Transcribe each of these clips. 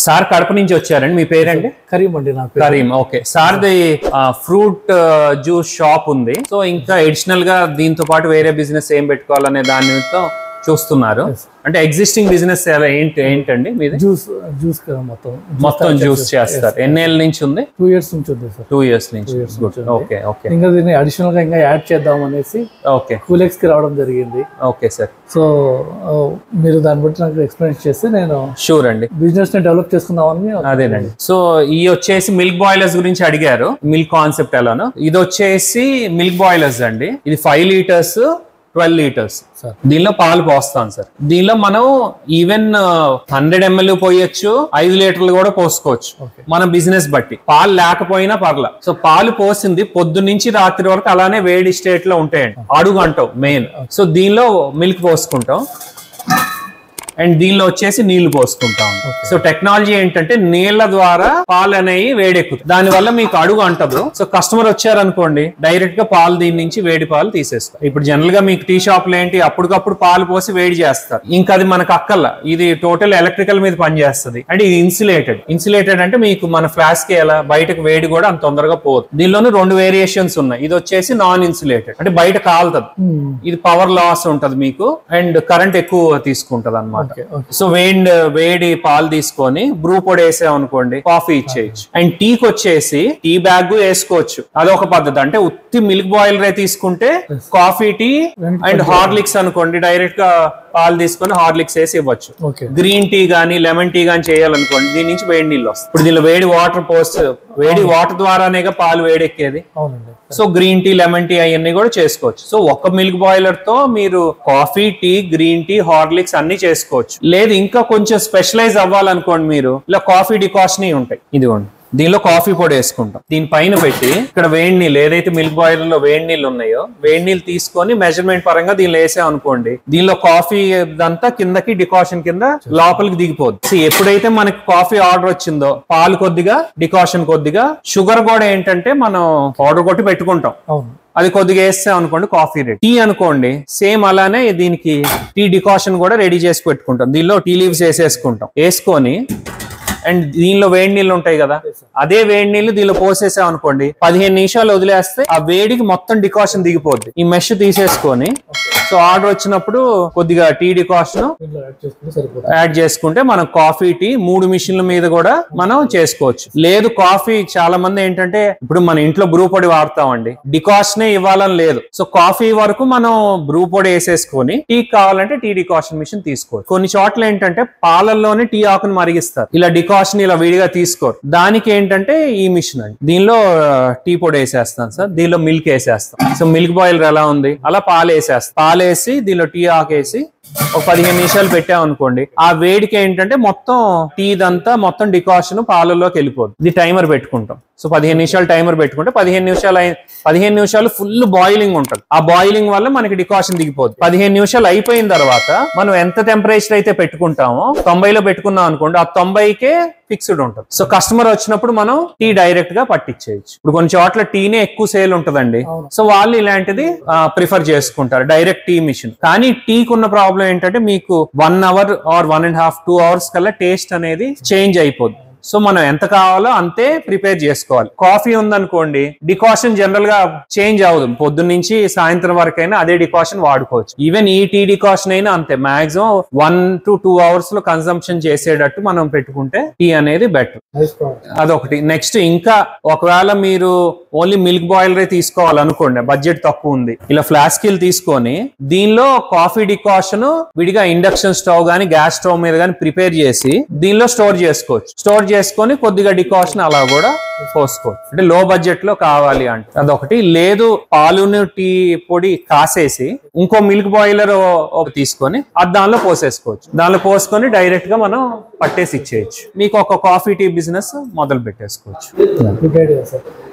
Sir Kadapa నుంచి వచ్చారండి. మీ పేరండి? కరీం అండి. నా పేరు కరీం. ఓకే. సార్ది ఫ్రూట్ జ్యూస్ షాప్ ఉంది. సో ఇంకా అడిషనల్ గా దీంతో పాటు వేరే బిజినెస్ ఏం పెట్టుకోవాలనే దాని నిమిత్తం చూస్తున్నారు. అంటే ఎగ్జిస్టింగ్ బిజినెస్ ఏంటండి మీది? జ్యూస్ మొత్తం జ్యూస్ చేస్తారు. ఎన్నేళ్ళ నుంచి ఉంది? 2 years నుంచి ఉంది సార్. 2 years నుంచి. Okay okay. ఇంకా దీన్ని అడిషనల్ గా ఇంకా యాడ్ చేద్దాం అనేసి ఓకే కూలెక్స్ కి రావడం జరిగింది. Okay sir. సో మీరు దాన్ని బట్టి నాకు ఎక్స్ప్లెయిన్ చేస్తే నేను షూర్ అండి బిజినెస్ ని డెవలప్ చేసుకుందామని. అదేనండి. సో ఈ వచ్చేసి మిల్క్ బాయిలర్స్ గురించి అడిగారు. మిల్క్ కాన్సెప్ట్ ఎలానో. ఇది వచ్చేసి మిల్క్ బాయిలర్స్ అండి. ఇది 5 liters 12 liters. దీనిలో పాలు పోస్తాం సార్. దీనిలో మనం ఈవెన్ 100 ml పోయొచ్చు, 5 లీటర్లు కూడా పోసుకోవచ్చు మన బిజినెస్ బట్టి. పాలు లేకపోయినా పర్లా. సో పాలు పోసింది పొద్దు నుంచి రాత్రి వరకు అలానే వేడి స్టేట్ లో ఉంటాయండి. అడుగు అంటాం మెయిన్. సో దీనిలో మిల్క్ పోసుకుంటాం అండ్ దీనిలో వచ్చేసి నీళ్లు పోసుకుంటాం. సో టెక్నాలజీ ఏంటంటే నీళ్ల ద్వారా పాలు అనేవి వేడెక్కుతాయి. దాని వల్ల మీకు అడుగు అంటదు. సో కస్టమర్ వచ్చారనుకోండి డైరెక్ట్ గా పాలు దీని నుంచి వేడి పాలు తీసేస్తారు. ఇప్పుడు జనరల్ గా మీకు టీ షాప్ లో ఏంటి అప్పటికప్పుడు పాలు పోసి వేడి చేస్తారు. ఇంకా అది మనకు అక్కర్లా. ఇది టోటల్ ఎలక్ట్రికల్ మీద పనిచేస్తుంది. అంటే ఇది ఇన్సులేటెడ్ అంటే మీకు మన ఫ్లాస్క్ కి ఎలా బయటకు వేడి కూడా అంత తొందరగా పోదు. దీనిలోనే 2 వేరియేషన్స్ ఉన్నాయి. ఇది వచ్చేసి నాన్ ఇన్సులేటెడ్ అంటే బయట కాలుతుంది. ఇది పవర్ లాస్ ఉంటది మీకు అండ్ కరెంట్ ఎక్కువ తీసుకుంటది అన్నమాట. సో వేడి పాలు తీసుకొని బ్రూ పొడి వేసాం అనుకోండి కాఫీ ఇచ్చేయచ్చు. అండ్ టీకి వచ్చేసి టీ బ్యాగ్ వేసుకోవచ్చు. అదొక పద్ధతి. అంటే ఉత్తి మిల్క్ బాయిలర్ తీసుకుంటే కాఫీ టీ అండ్ హార్లిక్స్ అనుకోండి డైరెక్ట్ గా పాలు తీసుకొని హార్లిక్స్ వేసి ఇవ్వచ్చు. గ్రీన్ టీ గానీ లెమన్ టీ గానీ చేయాలనుకోండి దీని నుంచి వేడి నీళ్ళు వస్తాయి. ఇప్పుడు దీనిలో వేడి వాటర్ ద్వారానేగా పాలు వేడెక్కేది. So green tea lemon tea అవన్నీ కూడా చేసుకోవచ్చు. సో ఒక్క మిల్క్ బాయిలర్ తో మీరు coffee tea green tea Horlicks అన్ని చేసుకోవచ్చు. లేదు ఇంకా కొంచెం స్పెషలైజ్ అవ్వాలనుకోండి మీరు ఇలా కాఫీ డికాషన్ ఉంటాయి. ఇదిగోండి దీనిలో కాఫీ పొడి వేసుకుంటాం. దీనిపైన పెట్టి ఇక్కడ వేడి నీళ్ళు ఏదైతే మిల్క్ బాయిలర్ లో వేడి నీళ్ళు ఉన్నాయో వేడి నీళ్ళు తీసుకొని మెజర్మెంట్ పరంగా దీనిలో వేసాం అనుకోండి దీనిలో కాఫీ అంతా కిందకి డికాషన్ కింద లోపలికి దిగిపోద్ది. ఎప్పుడైతే మనకి కాఫీ ఆర్డర్ వచ్చిందో పాలు కొద్దిగా డికాషన్ కొద్దిగా షుగర్ కూడా ఏంటంటే మనం ఆర్డర్ కొట్టి పెట్టుకుంటాం. అది కొద్దిగా వేస్తాం అనుకోండి కాఫీ రెడీ. టీ అనుకోండి సేమ్ అలానే దీనికి టీ డికాషన్ కూడా రెడీ చేసి పెట్టుకుంటాం. దీనిలో టీ లీవ్స్ వేసేసుకుంటాం. వేసుకొని అండ్ దీనిలో వేడి నీళ్ళు ఉంటాయి కదా అదే వేడి నీళ్లు దీనిలో పోసేసాం అనుకోండి 15 నిమిషాలు వదిలేస్తే ఆ వేడికి మొత్తం డికాషన్ దిగిపోద్ది. ఈ మెష్ తీసేసుకొని సో ఆర్డర్ వచ్చినప్పుడు కొద్దిగా టీ డికాషన్ యాడ్ చేసుకుంటే మనం కాఫీ టీ 3 మిషన్ల మీద కూడా మనం చేసుకోవచ్చు. లేదు కాఫీ చాలా మంది ఏంటంటే ఇప్పుడు మన ఇంట్లో బ్రూ పొడి వాడతామండి డికాషనే ఇవ్వాలని లేదు. సో కాఫీ వరకు మనం బ్రూ పొడి వేసేసుకొని టీ కావాలంటే టీ డికాషన్ మిషన్ తీసుకోవచ్చు. కొన్ని చోట్ల ఏంటంటే పాలల్లోనే టీ ఆకుని మరిగిస్తారు. ఇలా డికాషన్ ఇలా విడిగా తీసుకోరు. దానికి ఏంటంటే ఈ మిషన్ అండి. దీనిలో టీ పొడి వేసేస్తాం సార్. దీనిలో మిల్క్ వేసేస్తాం. సో మిల్క్ బాయిలర్ ఎలా ఉంది అలా పాలు వేసేస్తాం. పాలేసి దీనిలో టీ ఆకేసి ఒక 15 నిమిషాలు పెట్టాం అనుకోండి ఆ వేడికి ఏంటంటే మొత్తం టీ దంతా మొత్తం డికాషన్ పాలలోకి వెళ్ళిపోద్ది. ఇది టైమర్ పెట్టుకుంటాం. సో 15 నిమిషాలు టైమర్ పెట్టుకుంటే 15 నిమిషాలు ఫుల్ బాయిలింగ్ ఉంటుంది. ఆ బాయిలింగ్ వల్ల మనకి డికాషన్ దిగిపోద్ది. 15 నిమిషాలు అయిపోయిన తర్వాత మనం ఎంత టెంపరేచర్ అయితే పెట్టుకుంటామో 90లో పెట్టుకున్నాం అనుకోండి ఆ 90కే ఫిక్స్డ్ ఉంటుంది. సో కస్టమర్ వచ్చినప్పుడు మనం టీ డైరెక్ట్ గా పట్టించేయచ్చు. ఇప్పుడు కొన్ని చోట్ల టీనే ఎక్కువ సేల్ ఉంటదండి. సో వాళ్ళు ఇలాంటిది ప్రిఫర్ చేసుకుంటారు డైరెక్ట్ టీ మిషన్. కానీ టీకి ఉన్న ప్రాబ్లం ఏంటంటే మీకు 1 hour ఆర్ 1.5 2 hours కల్లా టేస్ట్ అనేది చేంజ్ అయిపోద్ది. సో మనం ఎంత కావాలో అంతే ప్రిపేర్ చేసుకోవాలి. కాఫీ ఉందనుకోండి డికాషన్ జనరల్ గా చేంజ్ అవ్వదు. పొద్దున్న నుంచి సాయంత్రం వరకైనా అదే డికాషన్ వాడుకోవచ్చు. ఈవెన్ ఈ టీ డికాషన్ అయినా అంతే మాక్సిమం 1 to 2 hours లో కన్సంప్షన్ చేసేటట్టు మనం పెట్టుకుంటే టీ అనేది బెటర్. అదొకటి. నెక్స్ట్ ఇంకా ఒకవేళ మీరు ఓన్లీ మిల్క్ బాయిలరే తీసుకోవాలనుకోండి బడ్జెట్ తక్కువ ఉంది ఇలా ఫ్లాస్కిల్ తీసుకొని దీనిలో కాఫీ డికాషన్ విడిగా ఇండక్షన్ స్టవ్ గానీ గ్యాస్ స్టవ్ మీద గానీ ప్రిపేర్ చేసి దీనిలో స్టోర్ చేసుకోవచ్చు. స్టోర్ చేసుకొని కొద్దిగా డికాషన్ అలా కూడా పోసుకోవచ్చు. అంటే లో బడ్జెట్ లో కావాలి అంటే అదొకటి. లేదు పాలును టీ పొడి కాసేసి ఇంకో మిల్క్ బాయిలర్ తీసుకొని అది దానిలో పోసేసుకోవచ్చు. దానిలో పోసుకొని డైరెక్ట్ గా మనం పట్టేసి ఇచ్చేయచ్చు. మీకు ఒక కాఫీ టీ బిజినెస్ మొదలు పెట్టేసుకోవచ్చు.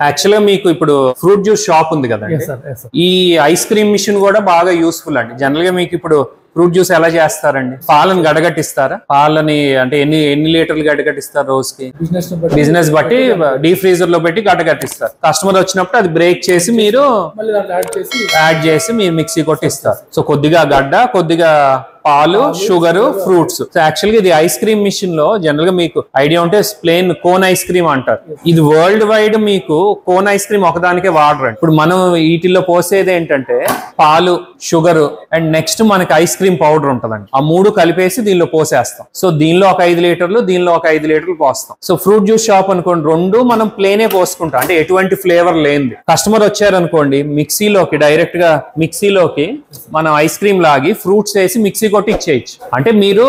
యాక్చువల్ గా మీకు ఇప్పుడు ఫ్రూట్ జ్యూస్ షాప్ ఉంది కదండి ఈ ఐస్ క్రీమ్ మిషన్ కూడా బాగా యూస్ఫుల్ అండి. జనరల్ గా మీకు ఇప్పుడు ఫ్రూట్ జ్యూస్ ఎలా చేస్తారండి పాలను గడగట్టిస్తారా పాలని అంటే ఎన్ని లీటర్లు గడగట్టిస్తారు రోజుకి బిజినెస్ బట్టి డీప్ ఫ్రీజర్ లో పెట్టి గడగట్టిస్తారు. కస్టమర్ వచ్చినప్పుడు అది బ్రేక్ చేసి మీరు యాడ్ చేసి మీరు మిక్సీ కొట్టిస్తారు. సో కొద్దిగా గడ్డ కొద్దిగా పాలు, షుగర్, ఫ్రూట్స్. సో యాక్చువల్గా ఇది ఐస్ క్రీమ్ మిషన్ లో జనరల్ గా మీకు ఐడియా ఉంటే ప్లేన్ కోన్ ఐస్ క్రీమ్ అంటారు. ఇది వరల్డ్ వైడ్ మీకు కోన్ ఐస్ క్రీమ్ ఒకదానికే వాడరండి. ఇప్పుడు మనం వీటిల్లో పోసేది ఏంటంటే పాలు, షుగర్ అండ్ నెక్స్ట్ మనకి ఐస్ క్రీమ్ పౌడర్ ఉంటదండి. ఆ మూడు కలిపేసి దీనిలో పోసేస్తాం. సో దీనిలో ఒక 5 లీటర్లు, దీనిలో ఒక 5 లీటర్లు పోస్తాం. సో ఫ్రూట్ జ్యూస్ షాప్ అనుకోండి, రెండు మనం ప్లేనే పోసుకుంటాం, అంటే ఎటువంటి ఫ్లేవర్ లేనిది. కస్టమర్ వచ్చారనుకోండి, మిక్సీలోకి డైరెక్ట్ గా మిక్సీలోకి మనం ఐస్ క్రీమ్ లాగి ఫ్రూట్స్ వేసి మిక్సీ కొట్టి ఇచ్చేయచ్చు. అంటే మీరు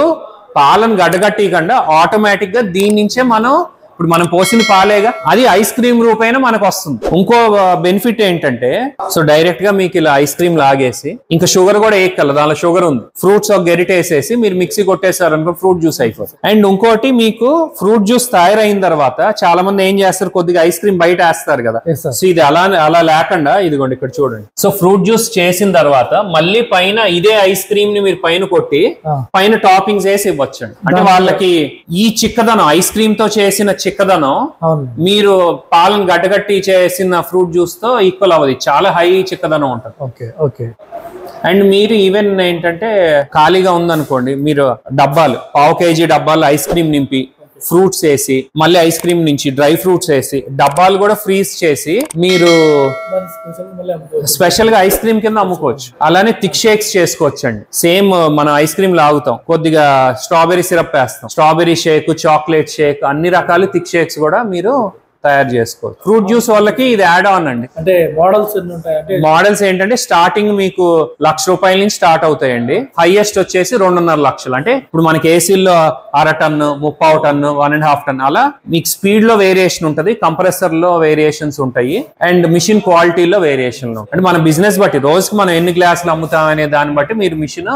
పాలను గడ్డగట్టియకుండా ఆటోమేటిక్ గా దీని నుంచే ఇప్పుడు మనం పోసిన పాలేగా అది ఐస్ క్రీమ్ రూపైన మనకు వస్తుంది. ఇంకో బెనిఫిట్ ఏంటంటే సో డైరెక్ట్ గా మీకు ఇలా ఐస్ క్రీమ్ లాగేసి ఇంకా షుగర్ కూడా వేయగలరు, దానిలో షుగర్ ఉంది. ఫ్రూట్స్ ఒక గెరిటేసేసి మీరు మిక్సీ కొట్టేసారు అనుకో ఫ్రూట్ జ్యూస్ అయిపోతుంది. అండ్ ఇంకోటి మీకు ఫ్రూట్ జ్యూస్ తయారైన తర్వాత చాలా మంది ఏం చేస్తారు, కొద్దిగా ఐస్ క్రీమ్ బయట వేస్తారు కదా. సో ఇది అలా లేకుండా ఇదిగోండి ఇక్కడ చూడండి. సో ఫ్రూట్ జ్యూస్ చేసిన తర్వాత మళ్ళీ పైన ఇదే ఐస్ క్రీమ్ ని మీరు పైన కొట్టి పైన టాపింగ్స్ వేసి ఇవ్వచ్చు. అంటే వాళ్ళకి ఈ చిక్కదనం ఐస్ క్రీమ్ తో చేసిన చిక్కదనం మీరు పాలను గడ్డగట్టి చేసిన ఫ్రూట్ జ్యూస్ తో ఈక్వల్ అవ్వదు. చాలా హై చిక్కదనం ఉంటుంది. అండ్ మీరు ఈవెన్ ఏంటంటే ఖాళీగా ఉందనుకోండి, మీరు డబ్బాలు 1/2 kg డబ్బాలు ఐస్ క్రీమ్ నింపి ఫ్రూట్స్ వేసి మళ్ళీ ఐస్ క్రీమ్ నుంచి డ్రై ఫ్రూట్స్ వేసి డబ్బాలు కూడా ఫ్రీజ్ చేసి మీరు స్పెషల్ గా ఐస్ క్రీమ్ కింద అమ్ముకోవచ్చు. అలానే థిక్ షేక్స్ చేసుకోవచ్చు అండి. సేమ్ మనం ఐస్ క్రీమ్ లాగుతాం, కొద్దిగా స్ట్రాబెరీ సిరప్ వేస్తాం, స్ట్రాబెరీ షేక్, చాక్లెట్ షేక్, అన్ని రకాల థిక్ షేక్స్ కూడా మీరు తయారు చేసుకోవచ్చు. ఫ్రూట్ జ్యూస్ వాళ్ళకి ఇది యాడ్ ఆన్ అండి. అంటే మోడల్స్ ఏంటంటే స్టార్టింగ్ మీకు ₹1,00,000 నుంచి స్టార్ట్ అవుతాయండి. హైయెస్ట్ వచ్చేసి 2.5 లక్షలు. అంటే ఇప్పుడు మనకి ఏసీల్లో 1/2 టన్ను, 3/4 టన్ను, 1.5 టన్ అలా మీకు స్పీడ్ లో వేరియేషన్ ఉంటది, కంప్రెసర్ లో వేరియేషన్స్ ఉంటాయి, అండ్ మిషన్ క్వాలిటీలో వేరియేషన్ ఉంటాయి. అంటే మన బిజినెస్ బట్టి రోజుకి మనం ఎన్ని గ్లాసులు అమ్ముతాం అనే దాన్ని బట్టి మీరు మిషన్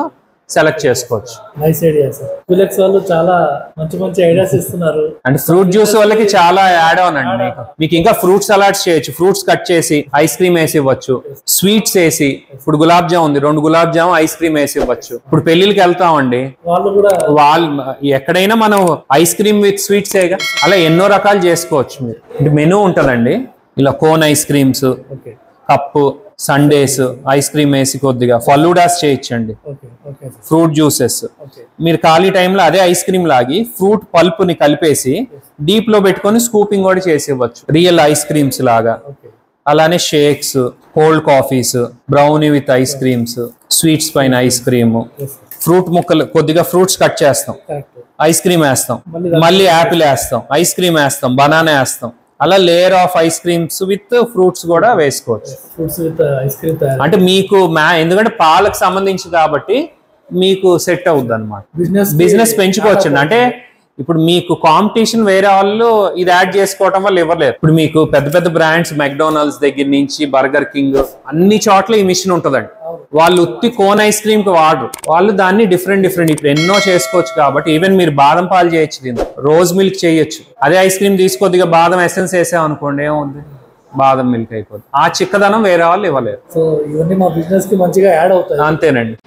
సెలెక్ట్ చేసుకోవచ్చు. Nice idea sir. ఫిలెక్స్ వాళ్ళు చాలా మంచి ఐడియాస్ ఇస్తున్నారు. అంటే ఫ్రూట్ జ్యూస్ వాళ్ళకి చాలా యాడ్ ఆన్ అండి. మీకు ఇంకా ఫ్రూట్ సలాడ్స్ చేయొచ్చు, ఫ్రూట్స్ కట్ చేసి ఐస్ క్రీమ్ వేసి ఇవ్వచ్చు, స్వీట్స్ వేసి ఇప్పుడు గులాబ్ జామ్ ఉంది, 2 గులాబ్ జామ్ ఐస్ క్రీమ్ వేసి ఇవ్వచ్చు. ఇప్పుడు పెళ్లికి వెళ్తామండి, వాళ్ళు ఎక్కడైనా మనం ఐస్ క్రీమ్ విత్ స్వీట్స్ ఏగా, అలా ఎన్నో రకాలు చేసుకోవచ్చు. మీరు అంటే మెనూ ఉంటదండి, ఇలా cone ice creams, cup, Sundays ice cream వేసి కొద్దిగా ఫలూడాస్ చేయొచ్చండి, ఫ్రూట్ జ్యూసెస్. మీరు ఖాళీ టైంలో అదే ఐస్ క్రీమ్ లాగి ఫ్రూట్ పల్ప్ ని కలిపేసి డీప్ లో పెట్టుకొని స్కూపింగ్ కూడా చేసి ఇవ్వచ్చు, రియల్ ఐస్ క్రీమ్స్ లాగా. అలానే shakes, cold coffees, brownie with ice creams, sweets పైన ఐస్ క్రీమ్, ఫ్రూట్ ముక్కలు కొద్దిగా ఫ్రూట్స్ కట్ చేస్తాం, ఐస్ క్రీమ్ వేస్తాం, మళ్ళీ యాపిల్ వేస్తాం, ఐస్ క్రీమ్ వేస్తాం, బనానా వేస్తాం, అలా layer of ice creams with fruits కూడా వేసుకోవచ్చు. అంటే మీకు ఎందుకంటే పాలకు సంబంధించి కాబట్టి మీకు సెట్ అవుద్ది అన్నమాట. బిజినెస్ పెంచుకోవచ్చు. అంటే ఇప్పుడు మీకు కాంపిటీషన్ వేరే వాళ్ళు ఇది యాడ్ చేసుకోవడం వల్ల ఇవ్వలేరు. ఇప్పుడు మీకు పెద్ద పెద్ద బ్రాండ్స్ మెక్డొనాల్డ్స్ దగ్గర నుంచి బర్గర్ కింగ్ అన్ని చోట్ల ఈ మిషన్ ఉంటుందండి. వాళ్ళు ఉత్తి కోన్ ఐస్ క్రీమ్ కి వాడరు, వాళ్ళు దాన్ని డిఫరెంట్ ఇప్పుడు ఎన్నో చేసుకోవచ్చు. కాబట్టి ఈవెన్ మీరు బాదం పాలు చేయొచ్చు, దీన్ని రోజ్ మిల్క్ చేయొచ్చు. అదే ఐస్ క్రీమ్ తీసుకోద్దిగా బాదం ఎసెన్స్ వేసాం అనుకోండి, ఏముంది, బాదం మిల్క్ అయిపోతుంది. ఆ చిక్కదనం వేరే వాళ్ళు ఇవ్వలేరు. సో ఇవన్నీ మా బిజినెస్ కి మంచిగా యాడ్ అవుతాయి. అంతేనండి.